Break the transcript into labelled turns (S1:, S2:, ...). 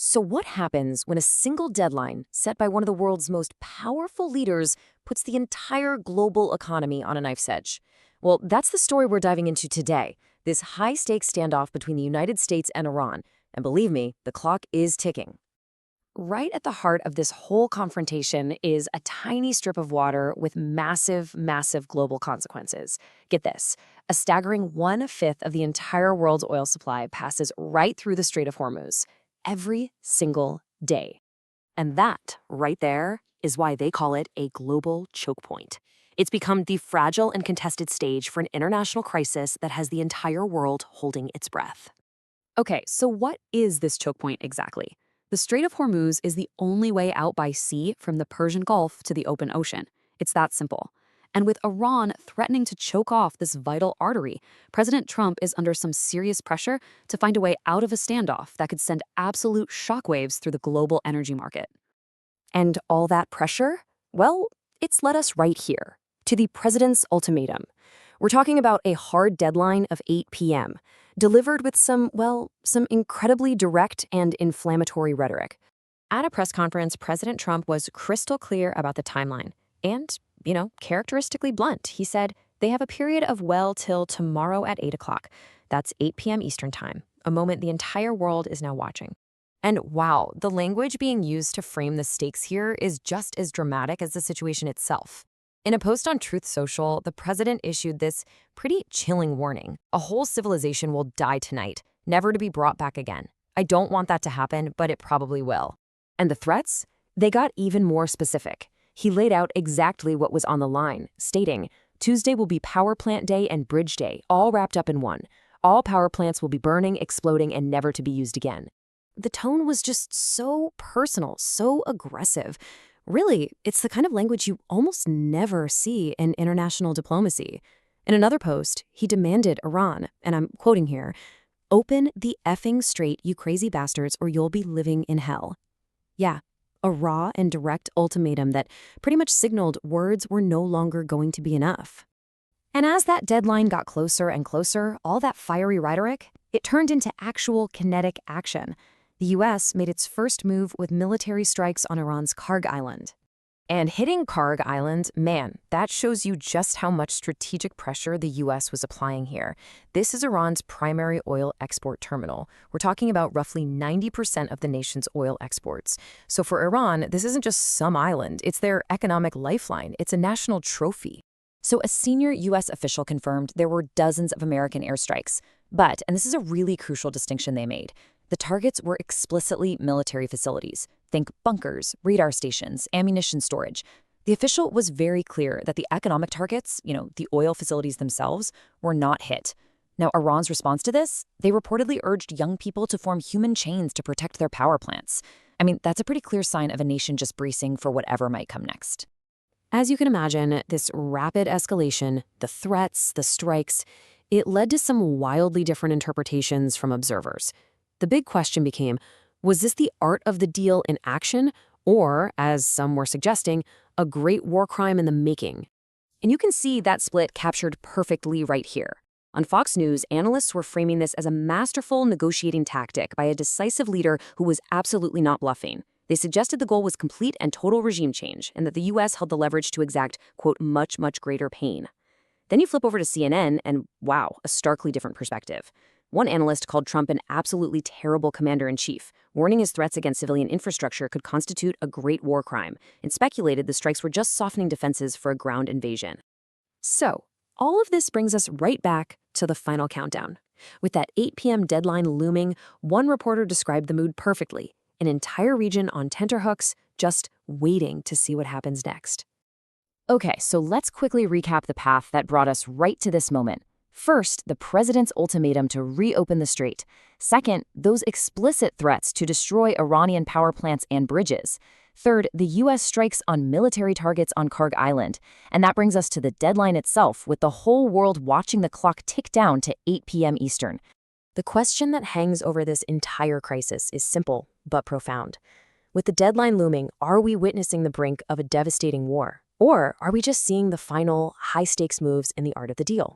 S1: So what happens when a single deadline set by one of the world's most powerful leaders puts the entire global economy on a knife's edge? Well, that's the story we're diving into today, this high-stakes standoff between the United States and Iran. And believe me, the clock is ticking. Right at the heart of this whole confrontation is a tiny strip of water with massive, massive global consequences. Get this, a staggering 1/5 of the entire world's oil supply passes right through the Strait of Hormuz every single day. And that, right there, is why they call it a global choke point. It's become the fragile and contested stage for an international crisis that has the entire world holding its breath. Okay, so what is this choke point exactly? The Strait of Hormuz is the only way out by sea from the Persian Gulf to the open ocean. It's that simple. And with Iran threatening to choke off this vital artery, President Trump is under some serious pressure to find a way out of a standoff that could send absolute shockwaves through the global energy market. And all that pressure? Well, it's led us right here, to the president's ultimatum. We're talking about a hard deadline of 8 p.m., delivered with some incredibly direct and inflammatory rhetoric. At a press conference, President Trump was crystal clear about the timeline and, characteristically blunt. He said they have a period of till tomorrow at 8 o'clock. That's 8 p.m. Eastern Time, a moment the entire world is now watching. And wow, the language being used to frame the stakes here is just as dramatic as the situation itself. In a post on Truth Social, the president issued this pretty chilling warning. A whole civilization will die tonight, never to be brought back again. I don't want that to happen, but it probably will. And the threats? They got even more specific. He laid out exactly what was on the line, stating, Tuesday will be power plant day and bridge day, all wrapped up in one. All power plants will be burning, exploding, and never to be used again. The tone was just so personal, so aggressive. Really, it's the kind of language you almost never see in international diplomacy. In another post, he demanded Iran, and I'm quoting here, "Open the effing strait, you crazy bastards, or you'll be living in hell." Yeah, a raw and direct ultimatum that pretty much signaled words were no longer going to be enough. And as that deadline got closer and closer, all that fiery rhetoric, it turned into actual kinetic action. The U.S. made its first move with military strikes on Iran's Kharg Island. And hitting Kharg Island, man, that shows you just how much strategic pressure the U.S. was applying here. This is Iran's primary oil export terminal. We're talking about roughly 90% of the nation's oil exports. So for Iran, this isn't just some island. It's their economic lifeline. It's a national trophy. So a senior U.S. official confirmed there were dozens of American airstrikes. But, and this is a really crucial distinction they made, the targets were explicitly military facilities. Think bunkers, radar stations, ammunition storage. The official was very clear that the economic targets, the oil facilities themselves, were not hit. Now, Iran's response to this? They reportedly urged young people to form human chains to protect their power plants. I mean, that's a pretty clear sign of a nation just bracing for whatever might come next. As you can imagine, this rapid escalation, the threats, the strikes, it led to some wildly different interpretations from observers. The big question became, was this the art of the deal in action, or, as some were suggesting, a great war crime in the making? And you can see that split captured perfectly right here. On Fox News, analysts were framing this as a masterful negotiating tactic by a decisive leader who was absolutely not bluffing. They suggested the goal was complete and total regime change, and that the U.S. held the leverage to exact, quote, much, much greater pain. Then you flip over to CNN, and wow, a starkly different perspective. One analyst called Trump an absolutely terrible commander-in-chief, warning his threats against civilian infrastructure could constitute a great war crime, and speculated the strikes were just softening defenses for a ground invasion. So, all of this brings us right back to the final countdown. With that 8 p.m. deadline looming, one reporter described the mood perfectly, an entire region on tenterhooks, just waiting to see what happens next. Okay, so let's quickly recap the path that brought us right to this moment. First, the president's ultimatum to reopen the strait. Second, those explicit threats to destroy Iranian power plants and bridges. Third, the U.S. strikes on military targets on Kharg Island. And that brings us to the deadline itself, with the whole world watching the clock tick down to 8 p.m. Eastern. The question that hangs over this entire crisis is simple but profound. With the deadline looming, are we witnessing the brink of a devastating war? Or are we just seeing the final high-stakes moves in the art of the deal?